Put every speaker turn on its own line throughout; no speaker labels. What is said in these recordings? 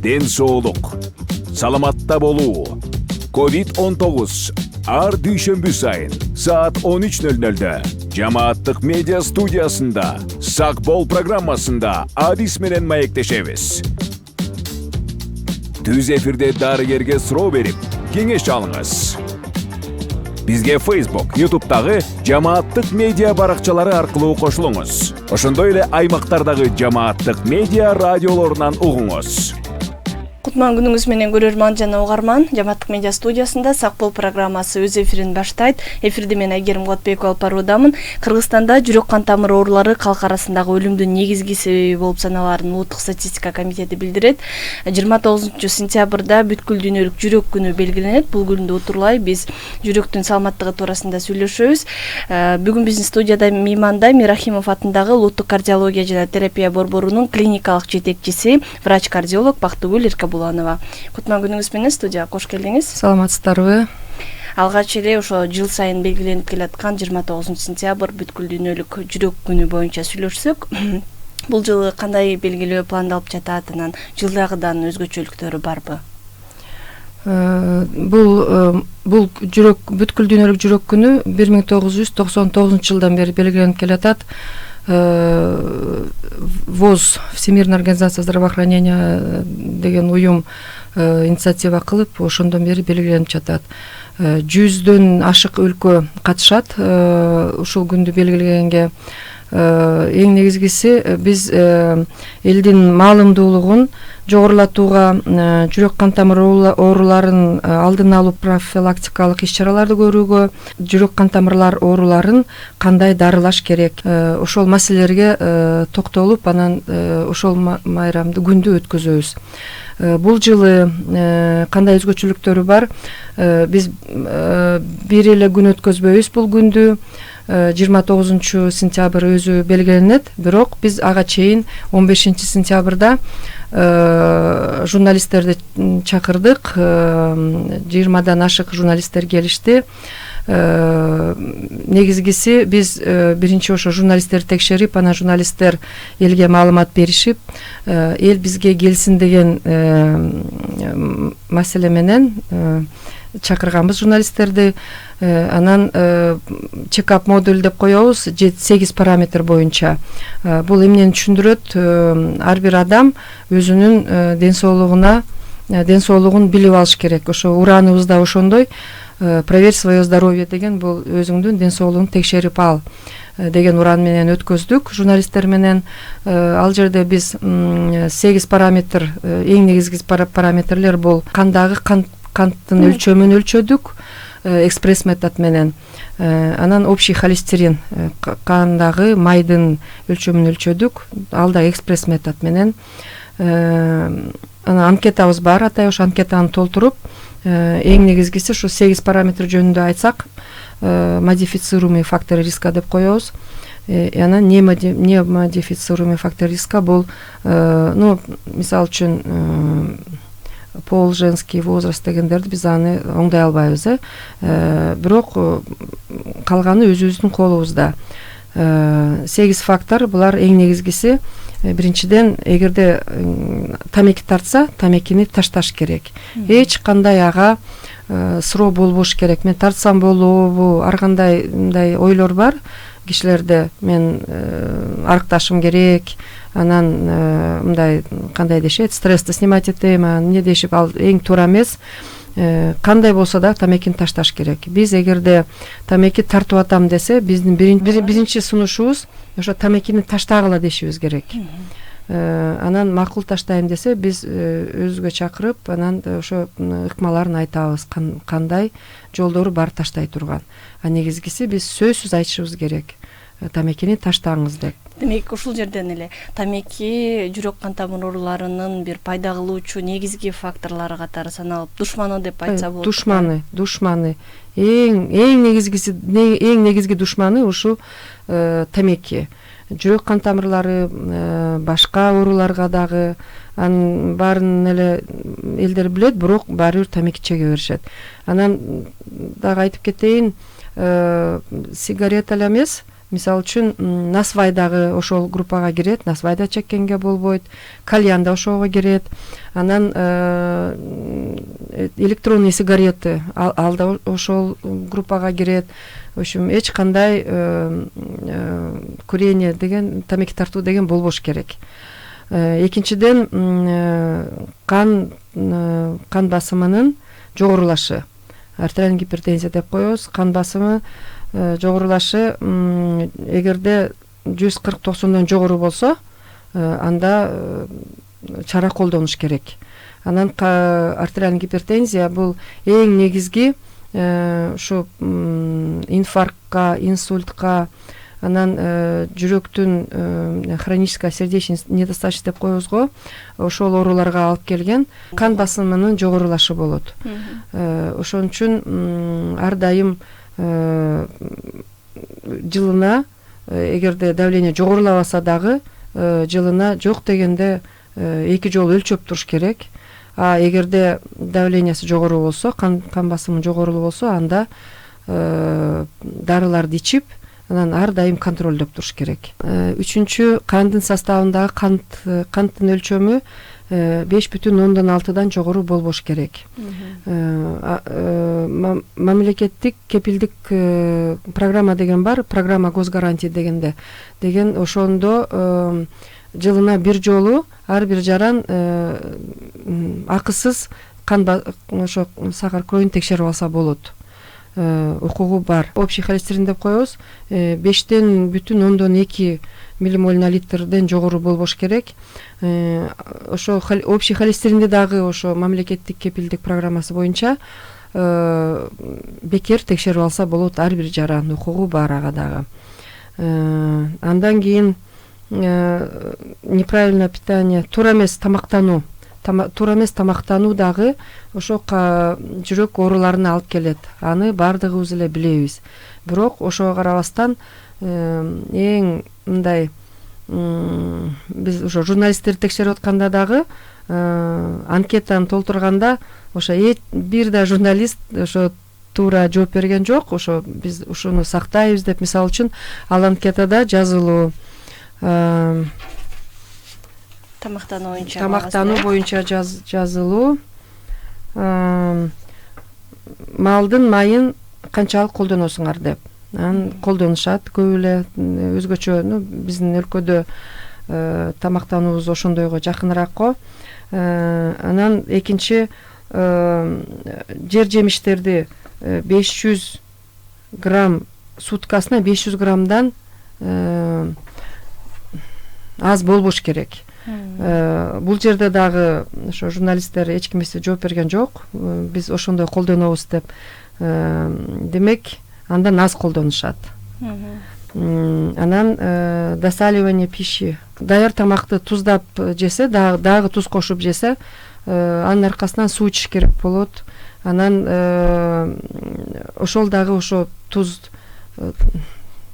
ден соолук, саламатта болуу. COVID-19 ар дүйшөмбү сайын саат 13:00-дө Жамааттык медиа студиясында Сак бол программасында Адис менен маектешебиз. Түз эфирде дарыгерге суроо берип, кеңеш алыңыз. Бизге Facebook, YouTube'дагы Жамааттык медиа баракчалары аркылуу кошулуңуз. Ошондой эле аймактардагы Жамааттык медиа радиолорунан угуңуз.
Кутман күнүңүз менен көрөрман жана угарман. Жамааттык медиа студиясында Сак бол программасы өз эфирин баштайт. Эфирде мен Айгерим Кулатбекова алып баруудамын. Кыргызстанда жүрөк кан тамыры оорулары калк арасындагы өлүмдүн негизги себеби болуп саналарын Улуттук статистика комитети билдирет. 29-сентябрда бүткүл дүйнөлүк жүрөк күнү белгиленет. Бул күндө утурлай биз жүрөктүн саламаттыгы туурасында сүйлөшөбүз. Бүгүн биздин студияда мейманда Мирахимов атындагы Улуттук кардиология жана терапия борборунун клиникалык жетекчиси, врач-кардиолог Бактыгүл Буланова. Кутман күнүңүз менен студияга кош келдиңиз.
Саламатсыздарбы?
Алгач эле ошо жыл сайын белгиленип келаткан 29-сентябрь бүткүл дүйнөлүк жүрөк күнү боюнча сүйлөшсөк, бул жылы кандай белгилөө пландалып жатат, анан жылдагыдан өзгөчөлүктөрү барбы?
Бул бүткүл дүйнөлүк жүрөк күнү 1999-жылдан бери белгиленип келатат. ВОЗ, Всемирная организация здравоохранения деген уюм инициатива кылып, ошондон бери белгиленип жатат. 100дөн ашык өлкө катышат ушул күндү белгилегенге. Эң негизгиси биз элдин маалымдуулугун жогорулатууга, жүрөк кан тамыры ооруларын алдын алуу профилактикалык иш-чараларды көрүүгө, жүрөк кан тамырлар ооруларын кандай дарылаш керек, ошол маселелерге токтолуп, анан ошол майрамды күндү өткөзөбүз. Бул жылы кандай өзгөчөлүктөрү бар? Биз бир эле күн өткөзбөйбүз бул күндү. 29-сентябрь өзү белгиленет, бирок биз ага чейин 15-сентябрда журналисттерди чакырдык. 20дан ашык журналисттер келишти. Негизгиси биз биринчи ошо журналисттерди текшерип, анан журналисттер элге маалымат беришип, эл бизге келсин деген маселе менен чакырганбыз журналисттерди. Анан чекап модуль деп коебуз, 8 параметр боюнча. Бул эмнени түшүндүрөт? Ар бир адам өзүнүн ден соолугун билип алыш керек. Ошо ураныбызда ошондой, проверь свое здоровье деген, бул өзүңдүн ден соолугуңду текшерип ал деген уран менен өткөздүк журналисттер менен. Ал жерде биз 8 параметр, эң негизги параметрлер бул кандагы канттын өлчөмүн өлчөдүк экспресс метод менен. Анан общий холестерин, кандагы майдын өлчөмүн өлчөдүк, ал да экспресс метод менен. Анан анкетабыз бар, атай ошо анкетаны толтуруп, эң негизгиси ошо 8 параметр жөнүндө айтсак, модифицируемый фактор риска деп коебуз. Анан не модифицируемый фактор риска бул, мисалы үчүн пол, женский возраст дегендерди биз аны оңдай албайбыз, бирок калганы өзүбүздүн колубузда. 8 фактор, булар эң негизгиси. Биринчиден, эгерде тамеки тартса, тамекини ташташ керек. Эч кандай ага суроо болбош керек. Мен тартсам болобу, ар кандай мындай ойлор бар кишилерде. Мен арыкташым керек, анан мындай кандай дешет, стрессти снимать этем, эмне дешип, ал эң туура эмес. Кандай болсо да тамекини ташташ керек. Биз эгерде тамеки тартып атам десе, биздин биринчи сунушубуз ошо тамекини таштагыла дешибиз керек. Анан макул таштайм десе, биз өзгө чакырып, анан ошо ыкмаларын айтабыз, кандай жолдору бар таштай турган. Негизгиси биз сөзсүз айтышыбыз керек. Тамекини таштаңыз деп.
Демек, ушул жерден эле тамеки жүрөк кан тамыр ооруларынын бир пайда кылуучу негизги факторлору катары саналып, душманы деп айтса болот.
Душманы. Эң негизги душманы ушу тамеки. Жүрөк кан тамырлары башка ооруларга дагы анын баарын эле элдер билет, бирок баары бир тамеки чеге беришет. Анан дагы айтып кетейин, сигарета эле эмес, мисалы үчүн насвай дагы ошол группага кирет, насвай да чеккенге болбойт, кальян да ошого кирет. Анан электронный сигареты ал да ошол группага кирет. В общем, эч кандай курение деген, тамеки тартуу деген болбош керек. Экинчиден, кан басымынын жогорулашы, артериалдык гипертензия деп коебуз. Кан басымы жогорулашы эгерде 140-90дон жогору болсо, анда чара колдонуш керек. Анан артериалдык гипертензия бул эң негизги ушу инфарктка, инсультка, анан жүрөктүн хроническая сердечная недостаточность деп коебуз го, ошол ооруларга алып келген кан басымынын жогорулашы болот. Ошон үчүн ар дайым жылына, эгерде давление жогорулабаса дагы, жылына жок дегенде 2 жолу өлчөп туруш керек. А эгерде давлениясы жогору болсо, кан басымы жогору болсо, анда дарыларды ичип, анан ар дайым контролдоп туруш керек. Үчүнчү, кандын составындагы канттын өлчөмү 5,6-дан жогору болбош керек. Мамлекеттик кепилдик программа деген бар, программа госгарантия деген ошондо жылына 1 жолу ар бир жаран акысыз ошо сахар кроюн текшерип алса болот. Укугу бар. Общий холестерин деп коебуз, 5,2 миллимоль на литрден жогору болбош керек. Ошо общий холестеринди дагы ошо мамлекеттик кепилдик программасы боюнча бекер текшерип алса болот, ар бир жаран, укугу бар ага дагы. Андан кийин неправильное питание, туура эмес тамактануу дагы ошо жүрөк ооруларына алып келет. Аны бардыгыбыз эле билебиз. Бирок ошого карабастан эң мындай биз ошо журналисттер текшерип атканда дагы анкетаны толтурганда ошо бир да журналист ошо туура жооп берген жок. Ошо биз ушуну сактайбыз деп, мисалы үчүн, ал анкетада жазылуу тамактануу боюнча жазылуу, малдын майын канчалык колдоносуңар деп. Анан колдонушат көп эле, өзгөчө биздин өлкөдө тамактануубуз ошондойго жакыныраак го. Анан экинчи, жер жемиштерди 500 грамм, суткасына 500 граммдан аз болбош керек. Бул жерде дагы ошо журналисттер эч ким жооп берген жок. Биз ошондой колдонобуз деп. Демек, андан аз колдонушат. Анан досаливание пищи, даяр тамакты туздап жесе, дагы туз кошуп жесе, анын аркасынан суу ичиш керек болот. Анан ошол дагы ошо туз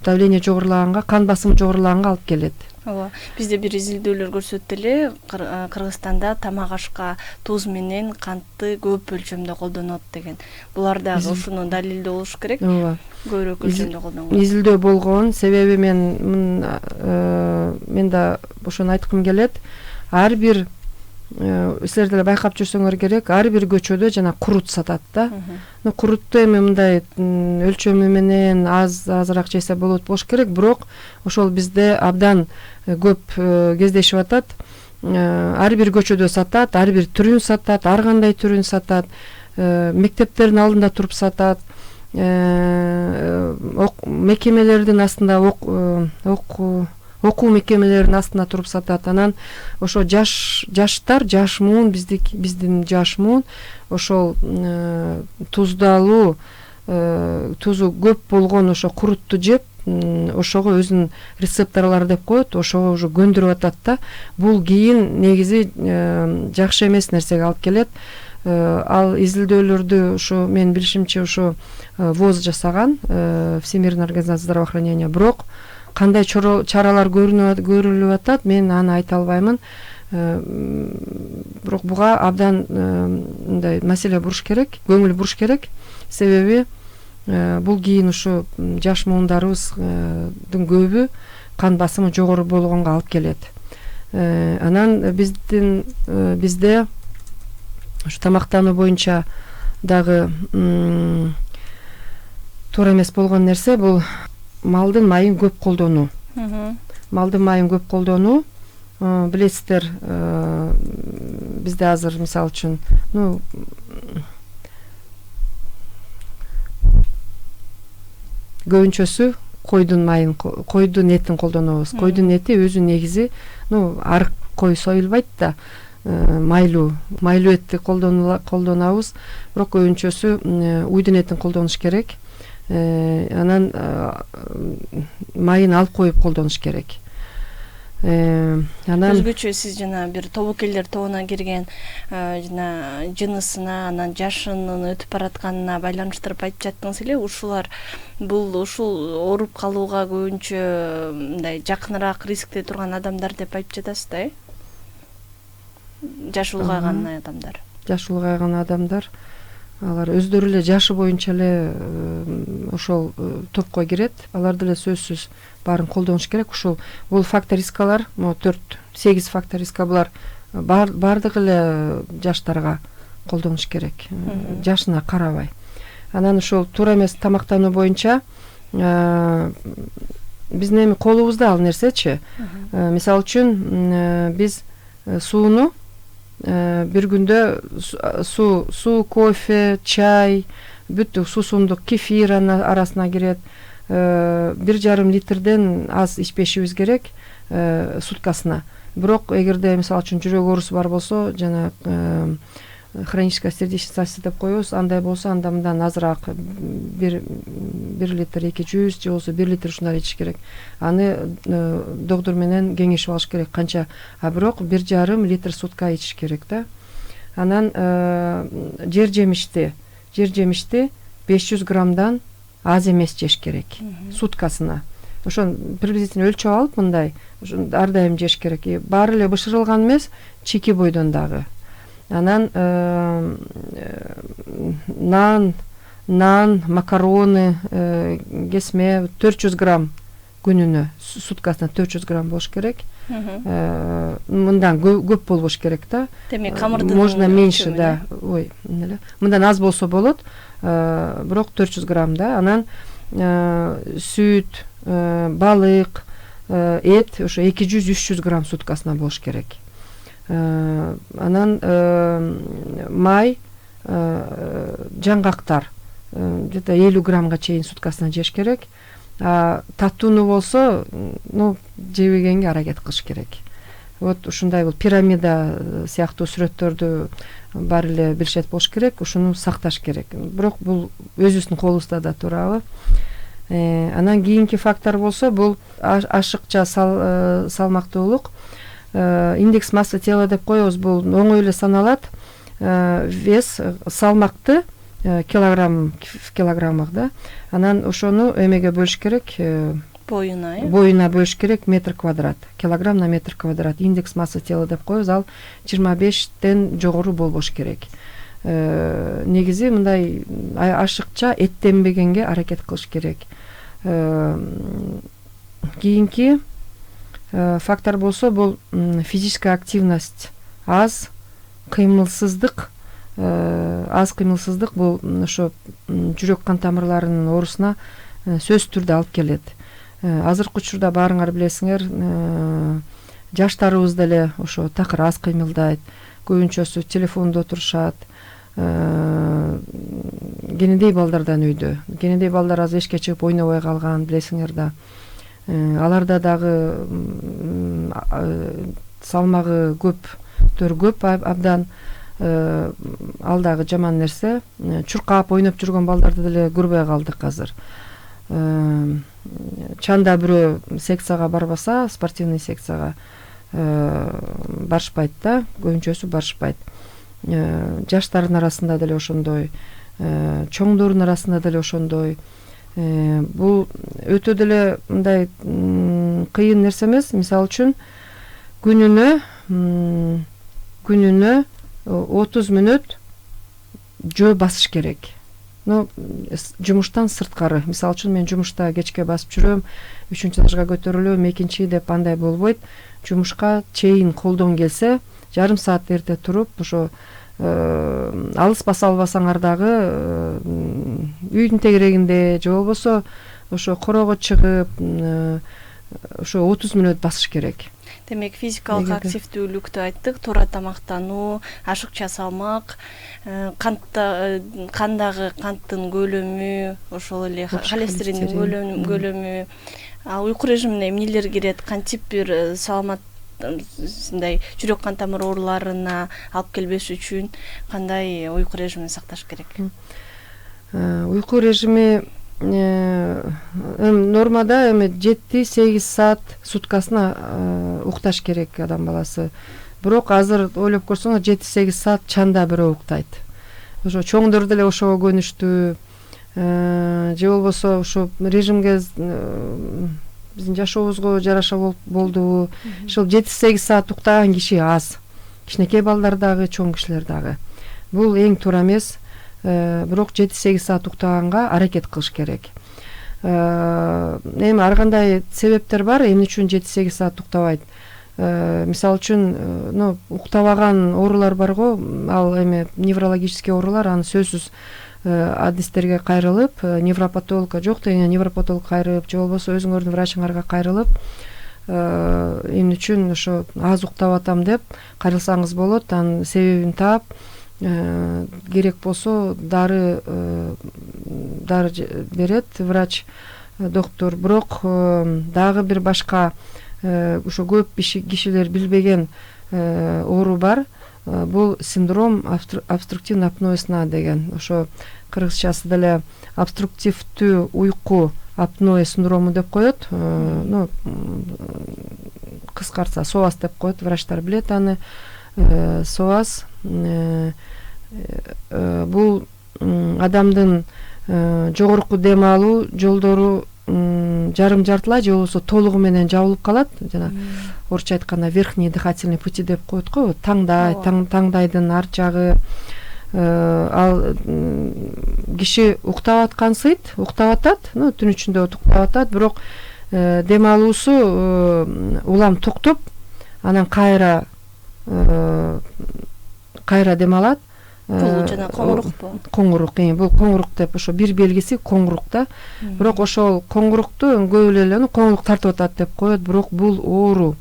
давление жогорулаганга, кан басымы жогорулаганга алып келет.
Ооба, бизде бир изилдөөлөр көрсөттү эле, Кыргызстанда тамак ашка туз менен кантты көп өлчөмдө колдонот деген. Булар дагы ушуну далилдөө болуш керек.
Ооба.
Көбүрөөк өлчөмдө колдонгон.
Изилдөө болгон, себеби мен да ошону айткым келет. Ар бир силер деле байкап жүрсөңөр керек, ар бир көчөдө жана курут сатат да. Курутту эми мындай өлчөмү менен азыраак жесе болуш керек, бирок ошол бизде абдан көп кездешип атат. Ар бир көчөдө сатат, ар бир түрүн сатат, ар кандай түрүн сатат, мектептердин алдында туруп сатат, мекемелердин астында окуу мекемелеринин астында туруп сатат. Анан ошо жаштар, жаш муун, биздин жаш муун ошол туздалуу, тузу көп болгон ошо курутту жеп, ошого өзүнүн рецепторлору деп коет, ошого уже көндүрүп атат да. Бул кийин негизи жакшы эмес нерсеге алып келет. Ал изилдөөлөрдү ошо мен билишимче ошо ВОЗ жасаган, Всемирная организация здравоохранения, бирок кандай чаралар көрүлүп атат, мен аны айта албаймын. Бирок буга абдан мындай маселе буруш керек, көңүл буруш керек. Себеби бул кийин ушу жаш муундарыбыздын көбү кан басымы жогору болгонго алып келет. Анан бизде ушу тамактануу боюнча дагы туура эмес болгон нерсе бул малдын майын көп колдонуу. Малдын майын көп колдонуу, билесиздер, бизде азыр мисалы үчүн көбүнчөсү койдун этин колдонобуз. Койдун эти өзү негизи арык кой союлбайт да, майлуу этти колдонобуз, бирок көбүнчөсү уйдун этин колдонуш керек. Анан майын алып коюп колдонуш керек. Анан
өзгөчө сиз жана бир тобокелдер тобуна кирген жана жынысына, анан жашынын өтүп баратканына байланыштырып айтып жаттыңыз эле. Ушул ооруп калууга көбүнчө мындай жакыныраак рискте турган адамдар деп айтып жатасыз да, э? Жашы улгайган адамдар.
Жашы улгайган адамдар, алар өздөрү эле жашы боюнча эле ошол топко кирет. Аларды эле сөзсүз баарын колдонуш керек. Бул фактор рискалар, 4-8 фактор риска, булар бардыгы эле жаштарга колдонуш керек, жашына карабай. Анан ошол туура эмес тамактануу боюнча биздин эми колубузда ал нерсечи. Мисалы үчүн биз сууну бир күндө суу, кофе, чай, бүт суусундук, кефир арасына кирет. 1,5 литрден аз ичпешибиз керек суткасына. Бирок эгерде мисалы үчүн жүрөк оорусу бар болсо, жана хроническая сердечно-сосудистый деп коебуз, андай болсо анда мындан азыраак 1 литр 200 же болсо 1 литр ушундай ичиш керек. Аны доктор менен кеңешип алыш керек канча. Бирок 1,5 литр сутка ичиш керек да. Анан жер жемишти 500 граммдан аз эмес жеш керек суткасына. Ошон приблизительно өлчөп алып мындай ар дайым жеш керек. Баары эле бышырылган эмес, чеки бойдон дагы. Анан нан, макароны, кесме 400 грамм күнүнө, суткасына 400 грамм болуш керек. Мындан көп болбош керек да.
Демек, камырдын
можно меньше, да. Мындан аз болсо болот, бирок 400 грамм да. Анан сүт, балык, эт ошо 200-300 грамм суткасына болуш керек. Анан май, жаңгактар где-то 50 граммга чейин суткасына жеш керек. Таттууну болсо, жебегенге аракет кылыш керек. Вот ушундай бул пирамида сыяктуу сүрөттөрдү бар эле билишет болуш керек, ушуну сакташ керек. Бирок бул өзүбүздүн колубузда да турабы. Анан кийинки фактор болсо, бул ашыкча салмактуулук. Индекс масса тела деп коебуз, бул оңой эле саналат. Вес, салмакты килограмм в килограммах да. Анан ошону эмеге бөлүш керек, боюна бөлүш керек, метр квадрат, килограмм на метр квадрат. Индекс масса тела деп коебуз, ал 25тен жогору болбош керек. Негизи мындай ашыкча эттенбегенге аракет кылыш керек. Кийинки фактор болсо, бул физическая активность аз, кыймылсыздык. Аз кыймылсыздык бул ошо жүрөк кан тамырларынын оорусуна сөзсүз түрдө алып келет. Азыркы учурда баарыңар билесиңер, жаштарыбыз деле ошо такыр аз кыймылдайт, көбүнчөсү телефондо отурушат. Кенедей балдардан үйдө. Кенедей балдар азыр эшикке чыгып ойнобой калган, билесиңер да. Аларда дагы салмагы көп абдан. Ал дагы жаман нерсе. Чуркап ойноп жүргөн балдарды деле көрбөй калдык азыр. Чанда бирөө секцияга барбаса, спортивный секцияга барышпайт да, көбүнчөсү барышпайт. Жаштардын арасында деле ошондой, чоңдордун арасында деле ошондой. Бул өтө деле мындай кыйын нерсе эмес. Мисалы үчүн күнүнө 30 мүнөт жөө басыш керек. жумуштан сырткары. Мисалы үчүн мен жумушта кечке басып жүрөм, 3-этажга көтөрүлөм, 2 деп андай болбойт. Жумушка чейин колдон келсе, жарым саат эрте туруп, ошо алыс баса албасаңар дагы үйдүн тегерегинде же болбосо ошо корого чыгып, ошо 30 мүнөт басыш керек.
Демек, физикалык активдүүлүктү айттык, туура тамактануу, ашыкча салмак, кандагы канттын көлөмү, ошол эле холестериндин көлөмү, ал уйку режимине эмнелер кирет, кантип бир саламат жүрөк кан тамыр ооруларына алып келбеш үчүн кандай уйку режимин сакташ керек?
Уйку режими нормада 7-8 саат суткасына укташ керек адам баласы. Бирок азыр ойлоп көрсөңөр 7-8 саат чанда бирөө уктайт. Ошо чоңдор деле ошого көнүштү. Же болбосо ошо режимге биздин жашообузга жараша болдубу? Ошол 7-8 саат уктаган киши аз. Кичинекей балдар дагы, чоң кишилер дагы. Бул эң туура эмес. Бирок 7-8 саат уктаганга аракет кылыш керек. Эми ар кандай себептер бар, эмне үчүн 7-8 саат уктабайт. Мисалы үчүн, уктабаган оорулар бар го, ал эми неврологический оорулар, аны сөзсүз адистерге кайрылып, невропатологка жок дегенде невропатолог кайрылып, же болбосо өзүңөрдүн врачыңарга кайрылып, эмне үчүн ошо аз уктап атам деп кайрылсаңыз болот. Анын себебин таап, керек болсо дары берет врач, доктор. Бирок дагы бир башка ошо көп кишилер билбеген оору бар. Бул синдром обструктивный апноэ деген. Ошо кыргызчасы деле обструктивдүү уйку апноэ синдрому деп коет. Кыскартса СОАС деп коет, врачтар билет аны. СОАС бул адамдын жогорку дем алуу жолдору жарым жартылай же болбосо толугу менен жабылып калат. Жана орусча айтканда верхние дыхательные пути деп коет го, таңдайдын ар жагы. Ал киши уктап аткансыйт, уктап атат, түн ичинде уктап атат, бирок дем алуусу улам токтоп, анан кайра дем алат.
Бул жана коңурукпу?
Коңурук, бул коңурук деп, ошо бир белгиси коңурук да. Бирок ошол коңурукту көп эле коңурук тартып атат деп коет, бирок бул оору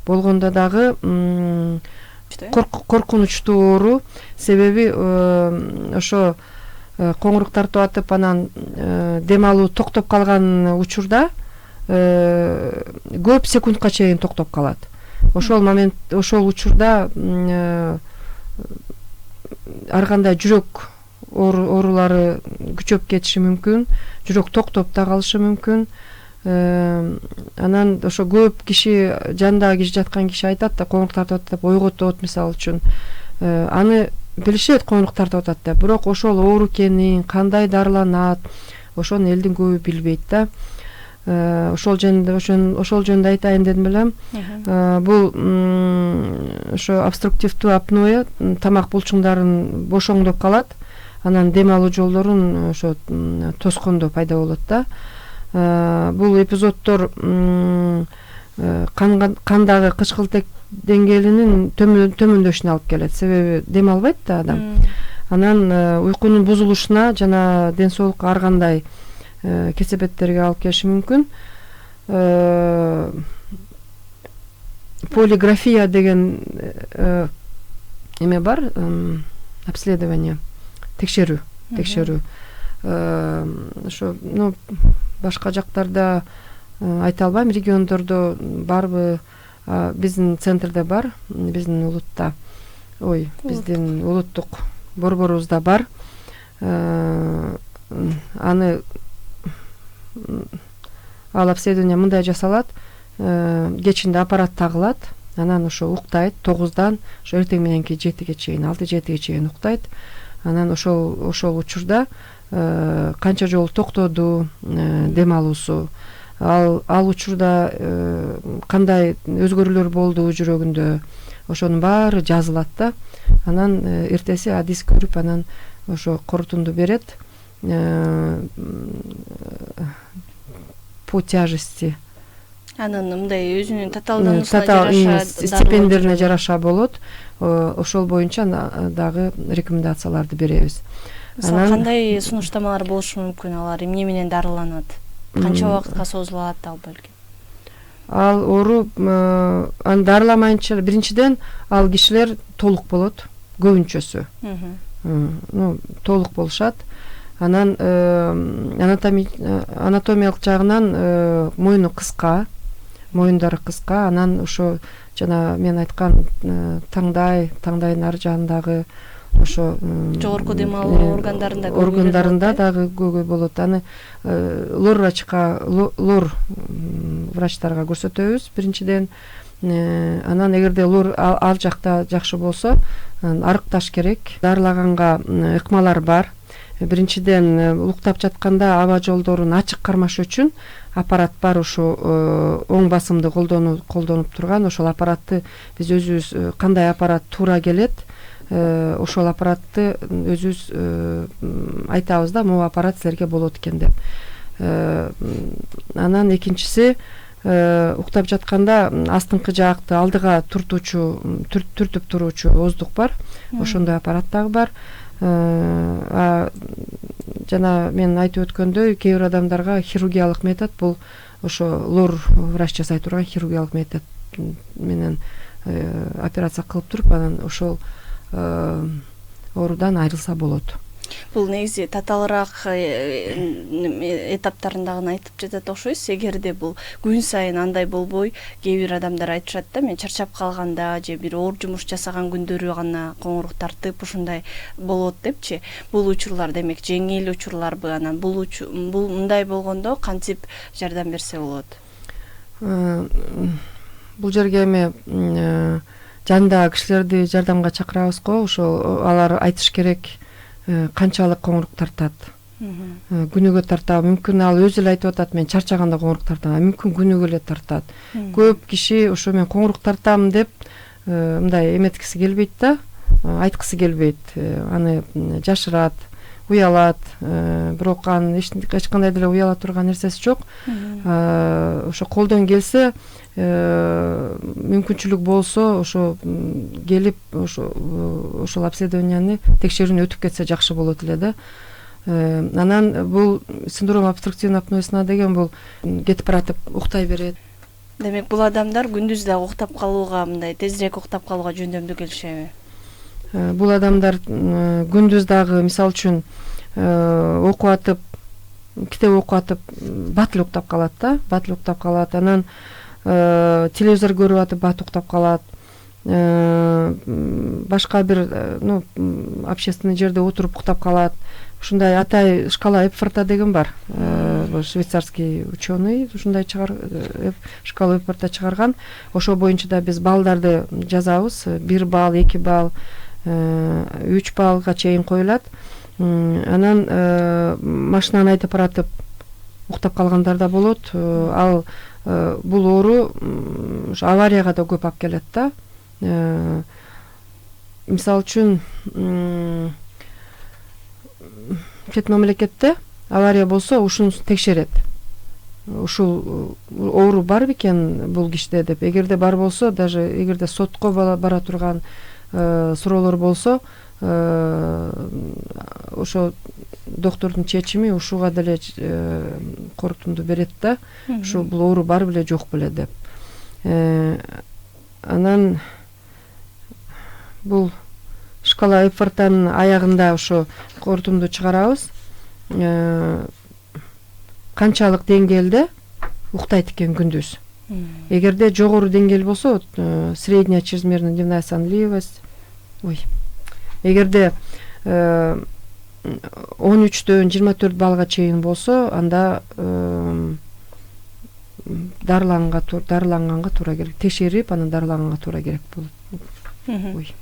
болгондо дагы коркунучтуу оору. Себеби ошо коңурук тартып атып, анан дем алуу токтоп калган учурда көп секундка чейин токтоп калат. Ошол момент, ошол учурда ар кандай жүрөк оорулары күчөп кетиши мүмкүн, жүрөк токтоп да калышы мүмкүн. Анан ошо көп киши, жандагы киши, жаткан киши айтат да, коңурук тартып атат деп ойготот, мисалы үчүн. Аны билишет, коңурук тартып атат деп, бирок ошол оору экенин, кандай дарыланат, ошону элдин көбү билбейт да. Ошол жөнүндө айтайын дедим элем. Бул ошо обструктивдүү апноэ тамак булчуңдарын бошоңдоп калат, анан дем алуу жолдорун ошо тоскондо пайда болот да. Бул эпизоддор кандагы кычкылтек деңгээлинин төмөндөшүнө алып келет. Себеби дем албайт да адам. Анан уйкунун бузулушуна жана ден соолукка ар кандай кесепеттерге алып келиши мүмкүн. Полиграфия деген эме бар, обследование, текшерүү. Ошо, башка жактарда айта албайм, региондордо барбы, биздин центрде бар, биздин улутта, биздин улуттук борборубузда бар. Аны ал обследование мындай жасалат, кечинде аппарат тагылат, анан ошо уктайт 9-дан ошо эртең мененки 7-ге чейин, 6-7-ге чейин уктайт. Анан ошол учурда канча жолу токтоду дем алуусу, ал учурда кандай өзгөрүүлөр болду жүрөгүндө, ошонун баары жазылат да. Анан эртеси адис көрүп, анан ошо корутунду берет. по тяжести
Анын мындай өзүнүн татаалдыгына
стипендияларына жараша болот. Ошол боюнча дагы рекомендацияларды беребиз.
Кандай сунуштамалар болушу мүмкүн? Алар эмне менен дарыланат? Канча убакытка созулат ал бөлгө?
Ал оору дарыламайынча биринчиден ал кишилер толук болот, көбүнчөсү. Толук болушат. Анан анатомиялык жагынан моюну кыска, моюндары кыска, анан ошо жана мен айткан таңдайдын ар жагындагы ошо
жогорку дем алуу
органдарында дагы көйгөй болот. Аны лор врачтарга көрсөтөбүз биринчиден. Анан эгерде лор ал жакта жакшы болсо, арыкташ керек. Дарылаганга ыкмалар бар. Биринчиден уктап жатканда аба жолдорун ачык кармаш үчүн аппарат бар, ошо оң басымды колдонуп турган. Ошол аппаратты биз өзүбүз кандай аппарат туура келет, ошол аппаратты өзүбүз айтабыз да, могу аппарат силерге болот экен деп. Анан экинчиси, уктап жатканда астыңкы жаакты алдыга түртүп туруучу оздук бар. Ошондой аппарат дагы бар. Жана мен айтып өткөндөй, кээ бир адамдарга хирургиялык метод, бул ошо лор врач жасай турган хирургиялык метод менен операция кылып туруп, анан ошол оорудан айрылса болот.
Бул негизи татаалыраак этаптарындагы айтып жатат окшойсуз. Эгерде бул күн сайын андай болбой, кээ бир адамдар айтышат да, мен чарчап калганда же бир оор жумуш жасаган күндөрү гана коңурук тартып ушундай болот депчи. Бул учурлар демек жеңил учурларбы? Анан бул мындай болгондо кантип жардам берсе болот?
Бул жерге эми жандагы кишилерди жардамга чакырабыз го. Ошол алар айтыш керек канчалык коңурук тартат. Күнүгө тартабы мүмкүн, ал өзү эле айтып атат, мен чарчаганда коңурук тартам, мүмкүн күнүгө эле тартат. Көп киши ошо мен коңурук тартам деп мындай эметкиси келбейт да, айткысы келбейт. Аны жашырат, уялат, бирок анын эч кандай деле уяла турган нерсеси жок. Ошо колдон келсе, мүмкүнчүлүк болсо, ошо келип ошол обследованияны текшерүүнү өтүп кетсе жакшы болот эле да. Анан бул синдром обструктивный апноэ сна деген бул кетип баратып уктай берет.
Демек бул адамдар күндүз дагы уктап калууга, мындай тезирээк уктап калууга жөндөмдүү келишеби?
Бул адамдар күндүз дагы мисалы үчүн окуп атып, китеп окуп атып, бат эле уктап калат да, бат эле уктап калат. Анан телевизор көрүп атып бат уктап калат. Башка бир общественный жерде отуруп уктап калат. Ушундай атай шкала Эпфорта деген бар. Швейцарский ученый ушундай шкала Эпфорта чыгарган. Ошол боюнча да биз балдарды жазабыз. 1 балл, 2 балл, 3 баллга чейин коюлат. Анан машинаны айтып баратып уктап калгандар да болот. Ал бул оору аварияга да көп алып келет да. Мисалы үчүн чет мамлекетте авария болсо ушуну текшерет. Ушул оору бар бекен бул кишиде деп. Эгерде бар болсо, даже эгерде сотко бара турган суроолор болсо, ошо доктордун чечими ушуга деле корутунду берет да. Ушу бул оору бар беле жок беле деп. Анан бул шкала Эпфорттан аягында ошо корутунду чыгарабыз. Канчалык деңгээлде уктайт экен күндүз. Эгерде жогору деңгээл болсо, средняя чрезмерная дневная сонливость. Эгерде 13-төн 24 баллга чейин болсо, анда дарыланганга туура керек. Текшерип, анан дарыланганга туура керек болот. Ой.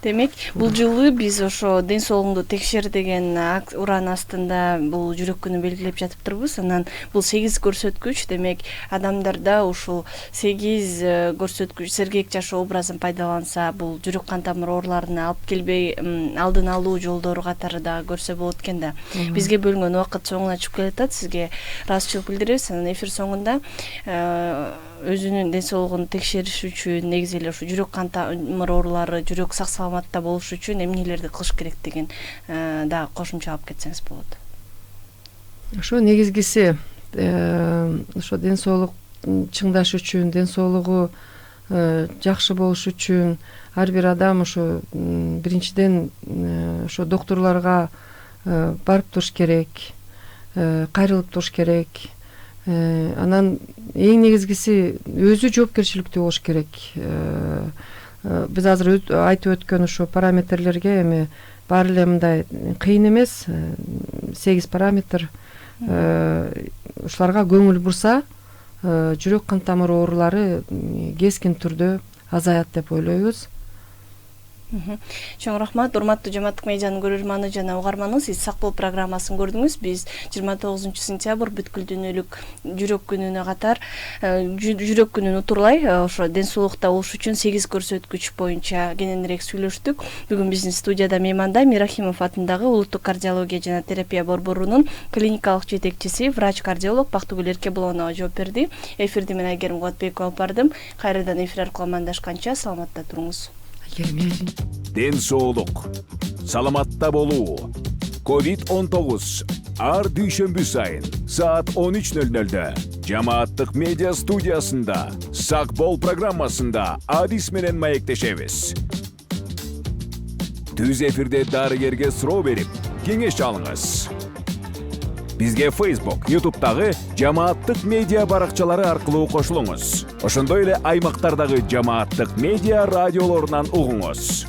Демек, бул жылы биз ошо ден соолугуңду текшер деген уран астында бул жүрөк күнү белгилеп жатыптырбыз. Анан бул 8 көрсөткүч, демек адамдарда ушул 8 көрсөткүч сергек жашоо образын пайдаланса, бул жүрөк кан тамыр ооруларына алып келбей алдын алуу жолдору катары дагы көрсө болот экен да. Бизге бөлүнгөн убакыт соңуна чыгып келатат. Сизге ыраазычылык билдиребиз. Анан эфир соңунда өзүнүн ден соолугун текшериш үчүн негизи эле ушу жүрөк кан тамыр оорулары, жүрөк сак саламатта болуш үчүн эмнелерди кылыш керек деген дагы кошумча алып кетсеңиз болот.
Ошо негизгиси ошо ден соолук чыңдаш үчүн, ден соолугу жакшы болуш үчүн ар бир адам ошо биринчиден ошо доктурларга барып туруш керек, кайрылып туруш керек. Анан эң негизгиси өзү жоопкерчиликтүү болуш керек. Биз азыр айтып өткөн ошо параметрлерге эми баары эле мындай кыйын эмес. 8 параметр ушуларга көңүл бурса, жүрөк кан тамыр оорулары кескин түрдө азаят деп ойлойбуз.
Чоң рахмат, урматтуу Жамааттык медианын көрөрманы жана угарманы. Сиз сак болуп программасын көрдүңүз. Биз 29 сентябрь бүткүл дүйнөлүк жүрөк күнүнө катар жүрөк күнүн утурлай ошо ден соолукта болуш үчүн 8 көрсөткүч боюнча кененирээк сүйлөштүк. Бүгүн биздин студияда мейманда Мирахимов атындагы Улуттук кардиология жана терапия борборунун клиникалык жетекчиси, врач-кардиолог Бактыгүл Эркебуловна жооп берди. Эфирди мен Айгерим Кубатбекова алып бардым. Кайрадан эфир аркылуу амандашканча саламатта туруңуз.
Ден соолук, саламатта болуу. COVID-19 ар дүйшөмбү сайын саат 13:00-дө Жамааттык медиа студиясында Сак бол программасында адис менен маектешебиз. Түз эфирде дарыгерге суроо берип, кеңеш алыңыз. Бизге Facebook, YouTube'дагы Жамааттык медиа баракчалары аркылуу кошулуңуз. Ошондой эле аймактардагы Жамааттык медиа радиолорунан угуңуз.